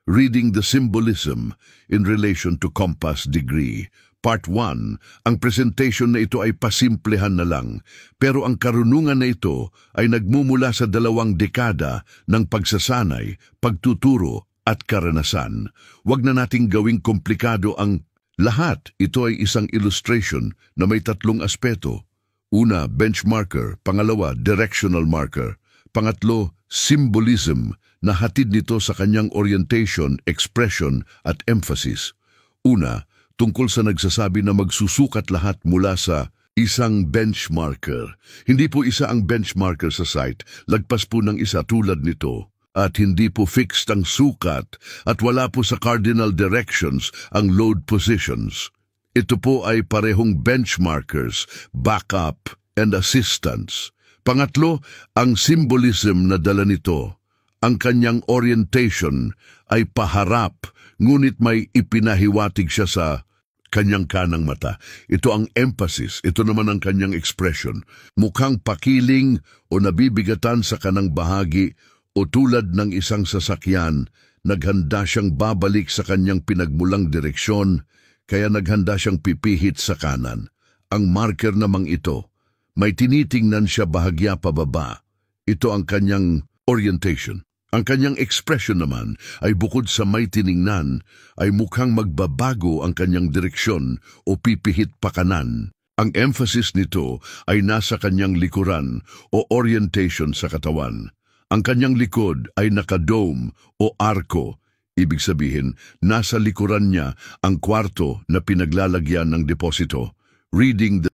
Reading the Symbolism in Relation to Compass Degree. Part 1, ang presentation na ito ay pasimplehan na lang, pero ang karunungan na ito ay nagmumula sa 2 dekada ng pagsasanay, pagtuturo at karanasan. Huwag na nating gawing komplikado ang lahat. Ito ay isang illustration na may 3 aspeto. Una, benchmarker. Pangalawa, directional marker. Pangatlo, symbolism na hatid nito sa kanyang orientation, expression at emphasis. Una, tungkol sa nagsasabi na magsusukat lahat mula sa isang benchmarker. Hindi po isa ang benchmarker sa site, lagpas po ng isa tulad nito. At hindi po fixed ang sukat at wala po sa cardinal directions ang load positions. Ito po ay parehong benchmarkers, backup and assistance. Pangatlo, ang symbolism na dala nito. Ang kanyang orientation ay paharap, ngunit may ipinahiwatig siya sa kanyang kanang mata. Ito ang emphasis, ito naman ang kanyang expression. Mukhang pakiling o nabibigatan sa kanang bahagi o tulad ng isang sasakyan, naghanda siyang babalik sa kanyang pinagmulang direksyon, kaya naghanda siyang pipihit sa kanan. Ang marker namang ito, may tinitingnan siya bahagya pababa. Ito ang kanyang orientation. Ang kanyang expression naman ay bukod sa may tiningnan, ay mukhang magbabago ang kanyang direksyon o pipihit pa kanan. Ang emphasis nito ay nasa kanyang likuran o orientation sa katawan. Ang kanyang likod ay nakadome o arko. Ibig sabihin, nasa likuran niya ang kwarto na pinaglalagyan ng deposito. Reading the